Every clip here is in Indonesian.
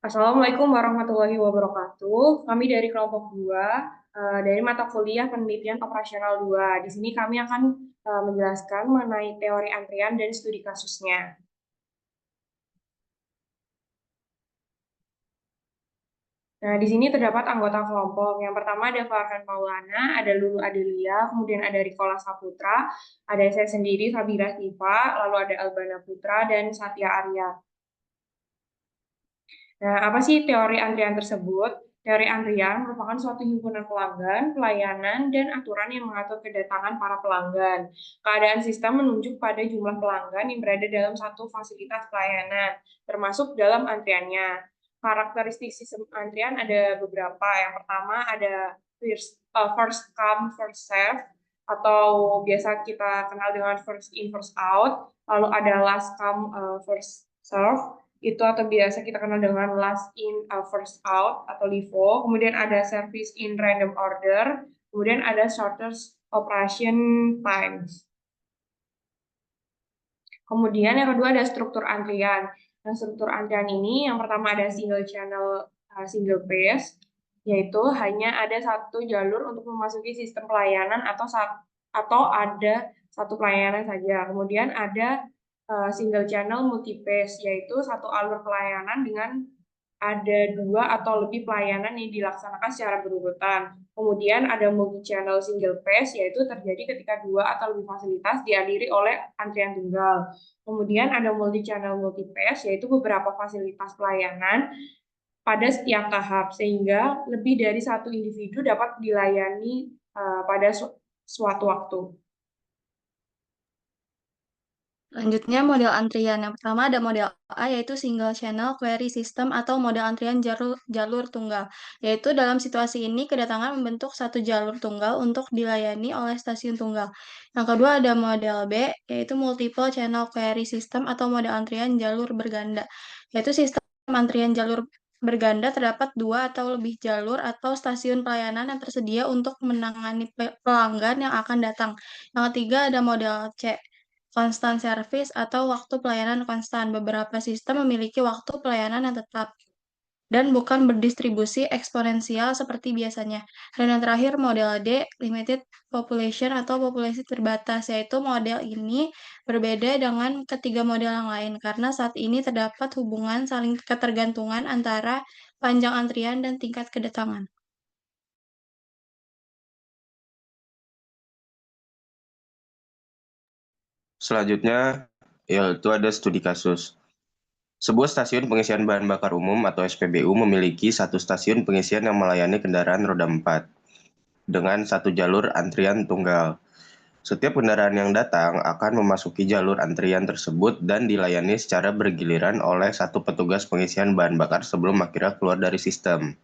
Assalamualaikum warahmatullahi wabarakatuh. Kami dari kelompok 2, dari mata kuliah Penelitian Operasional 2. Di sini kami akan menjelaskan mengenai teori antrian dan studi kasusnya. Nah, di sini terdapat anggota kelompok. Yang pertama ada Farhan Maulana, ada Lulu Adelia, kemudian ada Rikola Saputra, ada saya sendiri Sabira Siva, lalu ada Albana Putra dan Satya Arya. Nah, apa sih teori antrian tersebut? Teori antrian merupakan suatu himpunan pelanggan, pelayanan, dan aturan yang mengatur kedatangan para pelanggan. Keadaan sistem menunjuk pada jumlah pelanggan yang berada dalam satu fasilitas pelayanan, termasuk dalam antriannya. Karakteristik sistem antrian ada beberapa. Yang pertama ada first come, first serve, atau biasa kita kenal dengan first in, first out. Lalu ada last come, first serve itu atau biasa kita kenal dengan last in first out atau LIFO. Kemudian ada service in random order, kemudian ada shortest operation times. Kemudian yang kedua ada struktur antrian. Nah, struktur antrian ini yang pertama ada single channel, single phase, yaitu hanya ada satu jalur untuk memasuki sistem pelayanan atau ada satu pelayanan saja. Kemudian ada single channel multi phase, yaitu satu alur pelayanan dengan ada dua atau lebih pelayanan yang dilaksanakan secara berurutan. Kemudian ada multi-channel single phase, yaitu terjadi ketika dua atau lebih fasilitas dihadiri oleh antrian tunggal. Kemudian ada multi-channel multi-phase, yaitu beberapa fasilitas pelayanan pada setiap tahap, sehingga lebih dari satu individu dapat dilayani pada suatu waktu. Selanjutnya model antrian. Yang pertama ada model A yaitu single channel query system atau model antrian jalur tunggal. Yaitu dalam situasi ini kedatangan membentuk satu jalur tunggal untuk dilayani oleh stasiun tunggal. Yang kedua ada model B yaitu multiple channel query system atau model antrian jalur berganda. Yaitu sistem antrian jalur berganda terdapat dua atau lebih jalur atau stasiun pelayanan yang tersedia untuk menangani pelanggan yang akan datang. Yang ketiga ada model C constant service atau waktu pelayanan konstan. Beberapa sistem memiliki waktu pelayanan yang tetap dan bukan berdistribusi eksponensial seperti biasanya. Dan yang terakhir model D, limited population atau populasi terbatas, yaitu model ini berbeda dengan ketiga model yang lain karena saat ini terdapat hubungan saling ketergantungan antara panjang antrian dan tingkat kedatangan. Selanjutnya, yaitu ada studi kasus. Sebuah stasiun pengisian bahan bakar umum atau SPBU memiliki satu stasiun pengisian yang melayani kendaraan roda 4 dengan satu jalur antrian tunggal. Setiap kendaraan yang datang akan memasuki jalur antrian tersebut dan dilayani secara bergiliran oleh satu petugas pengisian bahan bakar sebelum akhirnya keluar dari sistem.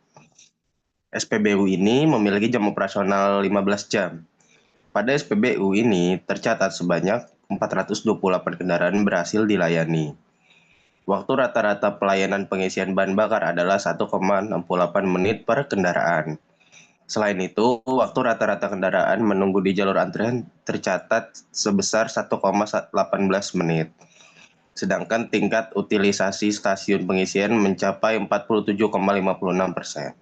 SPBU ini memiliki jam operasional 15 jam. Pada SPBU ini tercatat sebanyak 428 kendaraan berhasil dilayani. Waktu rata-rata pelayanan pengisian bahan bakar adalah 1,68 menit per kendaraan. Selain itu, waktu rata-rata kendaraan menunggu di jalur antrian tercatat sebesar 1,18 menit. Sedangkan tingkat utilisasi stasiun pengisian mencapai 47,56%.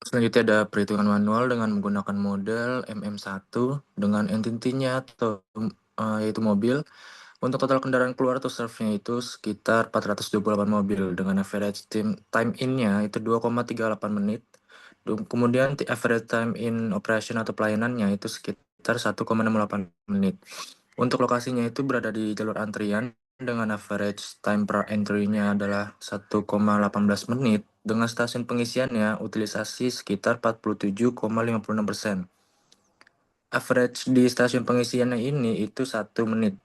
Selanjutnya ada perhitungan manual dengan menggunakan model MM1 dengan entity-nya yaitu mobil. Untuk total kendaraan keluar atau serve-nya itu sekitar 428 mobil dengan average time in-nya itu 2,38 menit. Kemudian average time in operation atau pelayanannya itu sekitar 1,68 menit. Untuk lokasinya itu berada di jalur antrian dengan average time per entry-nya adalah 1,18 menit dengan stasiun pengisiannya utilisasi sekitar 47,56%. Average di stasiun pengisiannya ini itu 1 menit.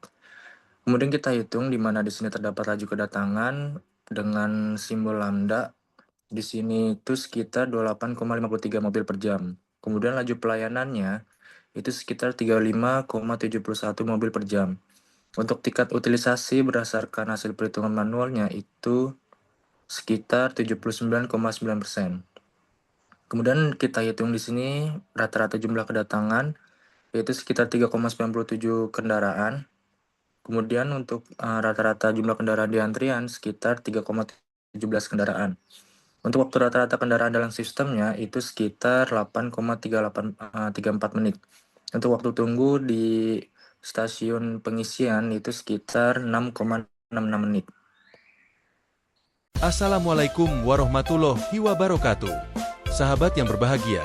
Kemudian kita hitung di mana di sini terdapat laju kedatangan dengan simbol lambda. Di sini itu sekitar 28,53 mobil per jam. Kemudian laju pelayanannya itu sekitar 35,71 mobil per jam. Untuk tingkat utilisasi berdasarkan hasil perhitungan manualnya itu sekitar 79,9%. Kemudian kita hitung di sini rata-rata jumlah kedatangan yaitu sekitar 3,97 kendaraan. Kemudian untuk rata-rata jumlah kendaraan di antrian sekitar 3,17 kendaraan. Untuk waktu rata-rata kendaraan dalam sistemnya itu sekitar 8,34 menit. Untuk waktu tunggu di stasiun pengisian itu sekitar 6,66 menit. Assalamualaikum warahmatullahi wabarakatuh. Sahabat yang berbahagia,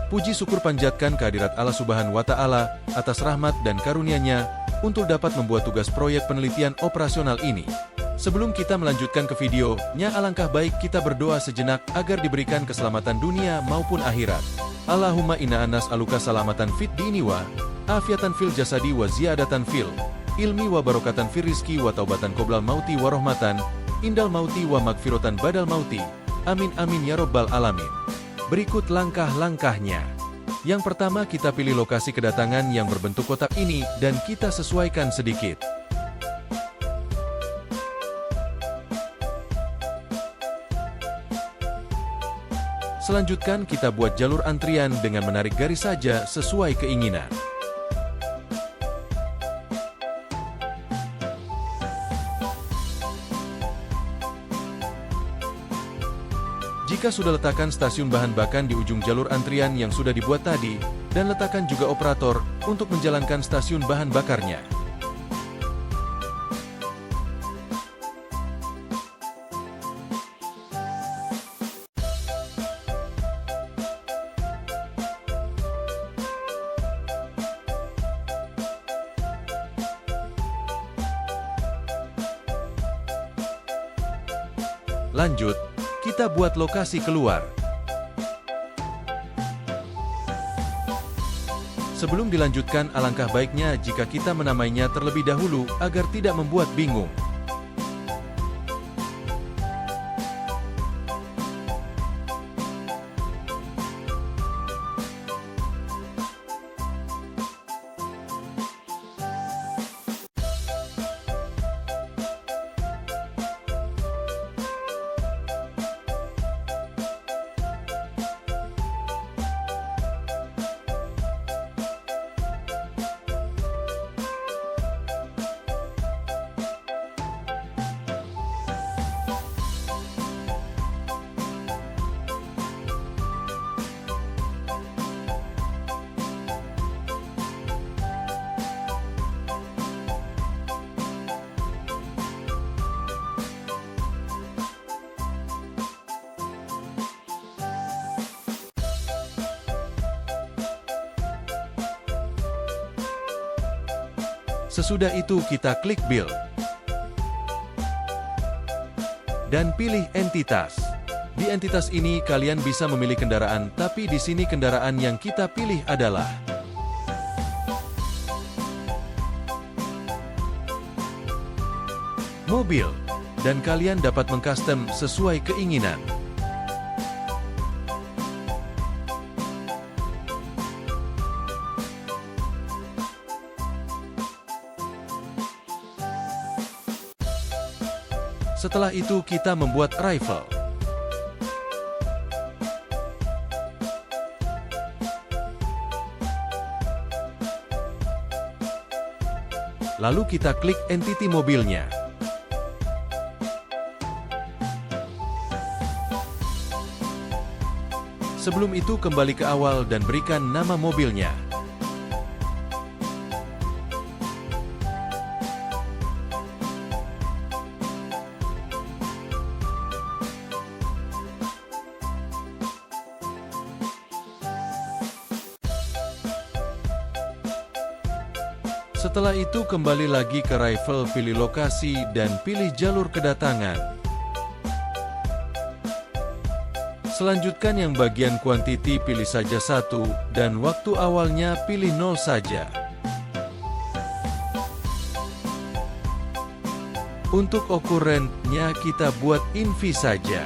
puji syukur panjatkan kehadirat Allah Subhanahu wa Ta'ala atas rahmat dan karunia-Nya untuk dapat membuat tugas proyek penelitian operasional ini. Sebelum kita melanjutkan ke videonya, alangkah baik kita berdoa sejenak agar diberikan keselamatan dunia maupun akhirat. Allahumma inna nas'aluka salamatan fid dini wa afiatan fil jasadi wa ziyadatan fil ilmi wa barokatan fil rizki wa taubatan qoblal mauti wa rahmatan indal mauti wa magfiratan badal mauti. Amin amin ya robbal alamin. Berikut langkah-langkahnya. Yang pertama, kita pilih lokasi kedatangan yang berbentuk kotak ini dan kita sesuaikan sedikit. Selanjutnya kita buat jalur antrian dengan menarik garis saja sesuai keinginan. Jika sudah, letakkan stasiun bahan bakar di ujung jalur antrian yang sudah dibuat tadi, dan letakkan juga operator untuk menjalankan stasiun bahan bakarnya. Lanjut, kita buat lokasi keluar. Sebelum dilanjutkan, alangkah baiknya jika kita menamainya terlebih dahulu agar tidak membuat bingung. Sesudah itu kita klik Build. Dan pilih entitas. Di entitas ini kalian bisa memilih kendaraan, tapi di sini kendaraan yang kita pilih adalah mobil. Dan kalian dapat mengcustom sesuai keinginan. Setelah itu kita membuat rifle. Lalu kita klik entity mobilnya. Sebelum itu kembali ke awal dan berikan nama mobilnya. Setelah itu kembali lagi ke rifle, pilih lokasi dan pilih jalur kedatangan. Selanjutkan yang bagian quantity pilih saja 1 dan waktu awalnya pilih 0 saja. Untuk occurrence-nya kita buat invi saja.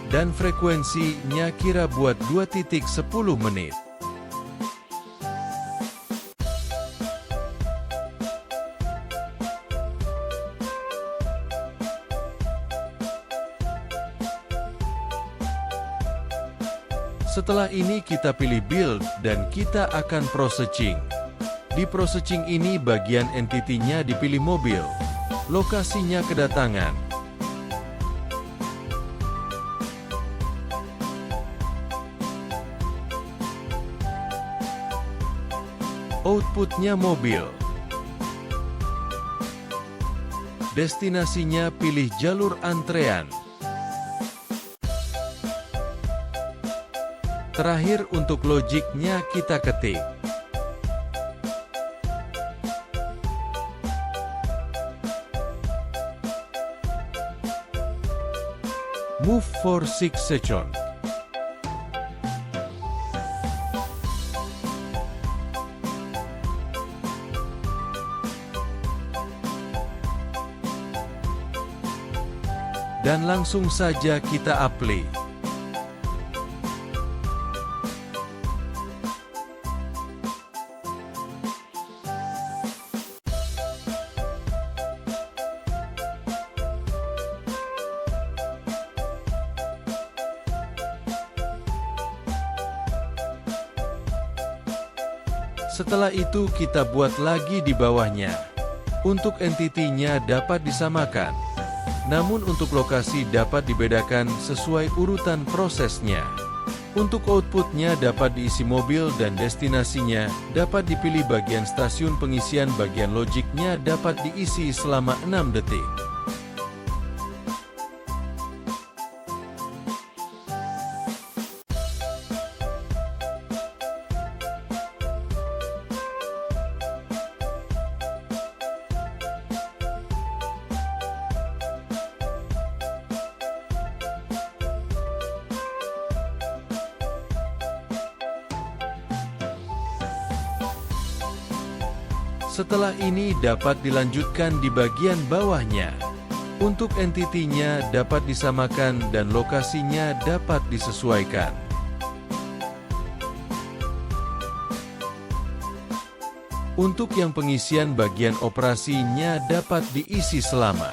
Dan frekuensinya kira buat 2.10 menit. Setelah ini kita pilih build dan kita akan processing. Di processing ini bagian entity-nya dipilih mobil, lokasinya kedatangan. Outputnya mobil. Destinasinya pilih jalur antrean. Terakhir untuk logiknya kita ketik. Move for 6 seconds. Dan langsung saja kita apply. Setelah itu kita buat lagi di bawahnya. Untuk entity-nya dapat disamakan. Namun untuk lokasi dapat dibedakan sesuai urutan prosesnya. Untuk outputnya dapat diisi mobil dan destinasinya dapat dipilih bagian stasiun pengisian bagian logiknya dapat diisi selama 6 detik. Setelah ini dapat dilanjutkan di bagian bawahnya. Untuk entity-nya dapat disamakan dan lokasinya dapat disesuaikan. Untuk yang pengisian bagian operasinya dapat diisi selama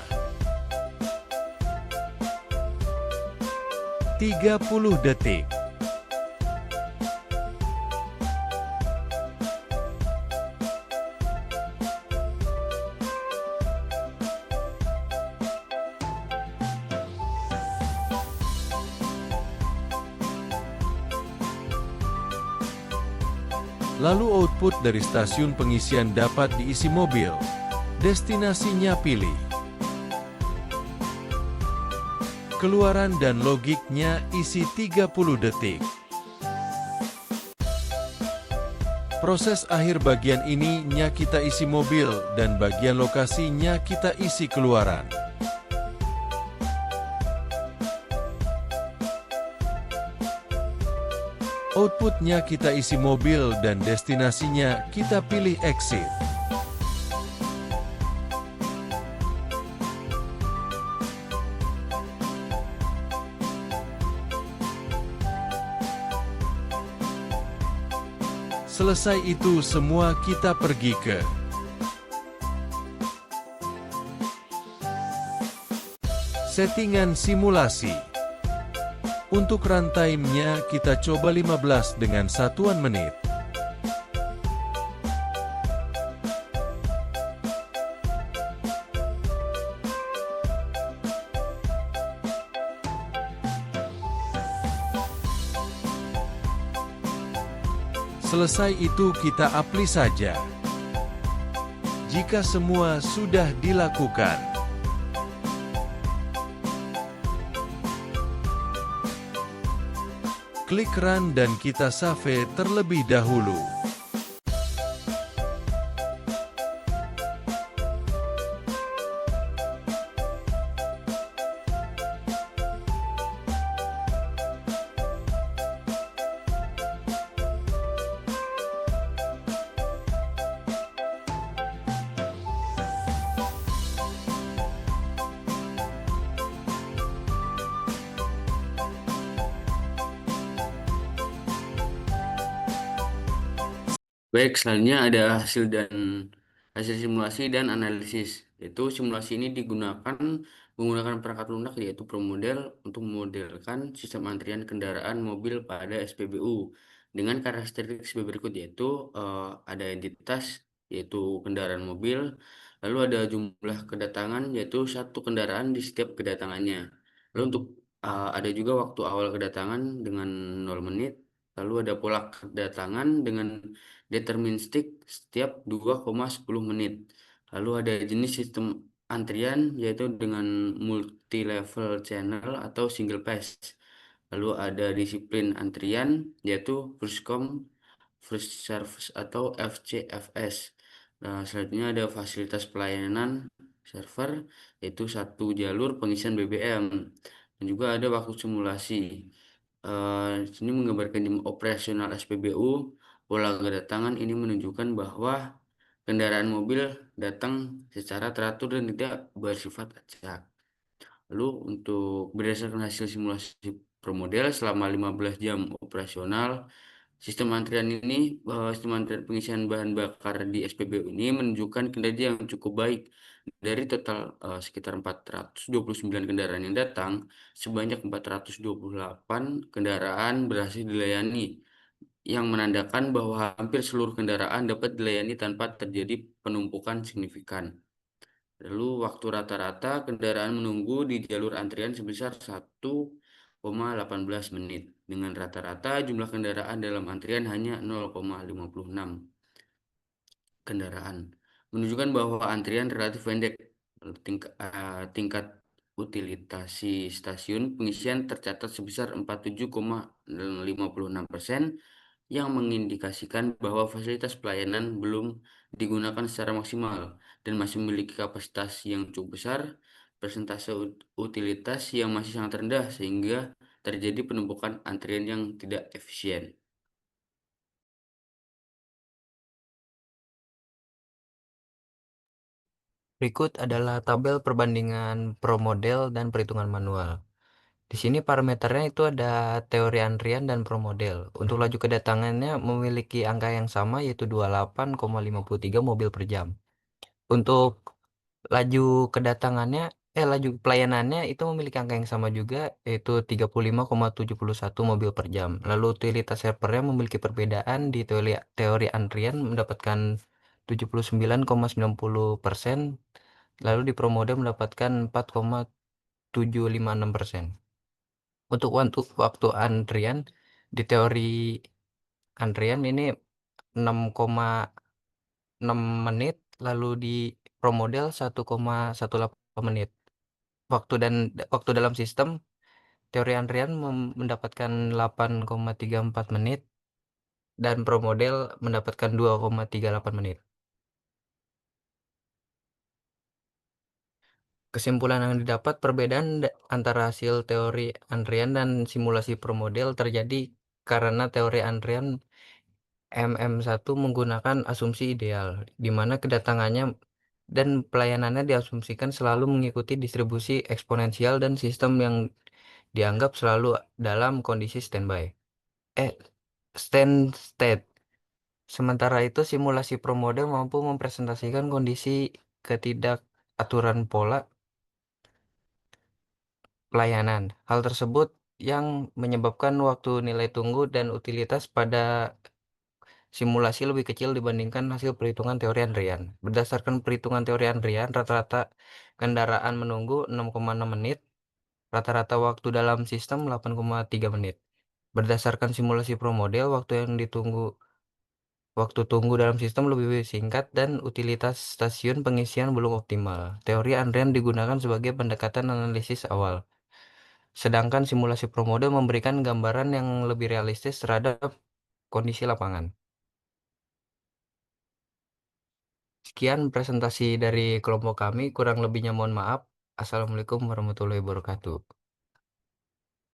30 detik. Lalu output dari stasiun pengisian dapat diisi mobil. Destinasinya pilih. Keluaran dan logiknya isi 30 detik. Proses akhir bagian ini nya kita isi mobil dan bagian lokasinya kita isi keluaran. Outputnya kita isi mobil dan destinasinya kita pilih exit. Selesai itu semua kita pergi ke settingan simulasi. Untuk runtime-nya kita coba 15 dengan satuan menit. Selesai itu kita apply saja. Jika semua sudah dilakukan, klik run dan kita save terlebih dahulu. Baik, selanjutnya ada hasil simulasi dan analisis. Yaitu simulasi ini digunakan menggunakan perangkat lunak yaitu ProModel untuk memodelkan sistem antrian kendaraan mobil pada SPBU dengan karakteristik sebagai berikut yaitu ada entitas yaitu kendaraan mobil, lalu ada jumlah kedatangan yaitu satu kendaraan di setiap kedatangannya. Lalu untuk ada juga waktu awal kedatangan dengan 0 menit, lalu ada pola kedatangan dengan deterministik setiap 2,10 menit. Lalu ada jenis sistem antrian yaitu dengan multi level channel atau single pass. Lalu ada disiplin antrian yaitu first come first service atau FCFS. Nah, selanjutnya ada fasilitas pelayanan server yaitu satu jalur pengisian BBM dan juga ada waktu simulasi. Sini menggambarkan jam operasional SPBU. Pola kedatangan ini menunjukkan bahwa kendaraan mobil datang secara teratur dan tidak bersifat acak. Lalu untuk berdasarkan hasil simulasi ProModel selama 15 jam operasional, sistem antrian pengisian bahan bakar di SPBU ini menunjukkan kinerja yang cukup baik. Dari total sekitar 429 kendaraan yang datang, sebanyak 428 kendaraan berhasil dilayani, yang menandakan bahwa hampir seluruh kendaraan dapat dilayani tanpa terjadi penumpukan signifikan. Lalu waktu rata-rata kendaraan menunggu di jalur antrian sebesar 1,18 menit. Dengan rata-rata jumlah kendaraan dalam antrian hanya 0,56 kendaraan. Menunjukkan bahwa antrian relatif pendek. Tingkat utilitasi stasiun pengisian tercatat sebesar 47,56%, yang mengindikasikan bahwa fasilitas pelayanan belum digunakan secara maksimal dan masih memiliki kapasitas yang cukup besar, persentase utilitas yang masih sangat rendah sehingga terjadi penumpukan antrian yang tidak efisien. Berikut adalah tabel perbandingan ProModel dan perhitungan manual. Di sini parameternya itu ada teori antrian dan ProModel. Untuk laju kedatangannya memiliki angka yang sama yaitu 28,53 mobil per jam. Untuk laju kedatangannya, laju pelayanannya itu memiliki angka yang sama juga yaitu 35,71 mobil per jam. Lalu utilitas servernya memiliki perbedaan. Di teori antrian mendapatkan 79,90%, lalu di ProModel mendapatkan 4,756%. Untuk waktu antrian di teori antrian ini 6,6 menit, lalu di ProModel 1,18 menit. Waktu dalam sistem teori antrian mendapatkan 8,34 menit dan ProModel mendapatkan 2,38 menit. Kesimpulan yang didapat, perbedaan antara hasil teori antrian dan simulasi ProModel terjadi karena teori antrian MM1 menggunakan asumsi ideal, di mana kedatangannya dan pelayanannya diasumsikan selalu mengikuti distribusi eksponensial dan sistem yang dianggap selalu dalam kondisi stand state. Sementara itu, simulasi ProModel mampu mempresentasikan kondisi ketidakaturan pola pelayanan. Hal tersebut yang menyebabkan waktu nilai tunggu dan utilitas pada simulasi lebih kecil dibandingkan hasil perhitungan teori antrian. Berdasarkan perhitungan teori antrian, rata-rata kendaraan menunggu 6,6 menit, rata-rata waktu dalam sistem 8,3 menit. Berdasarkan simulasi ProModel, waktu tunggu dalam sistem lebih singkat dan utilitas stasiun pengisian belum optimal. Teori antrian digunakan sebagai pendekatan analisis awal, sedangkan simulasi ProModel memberikan gambaran yang lebih realistis terhadap kondisi lapangan. Sekian presentasi dari kelompok kami, kurang lebihnya mohon maaf. Assalamualaikum warahmatullahi wabarakatuh.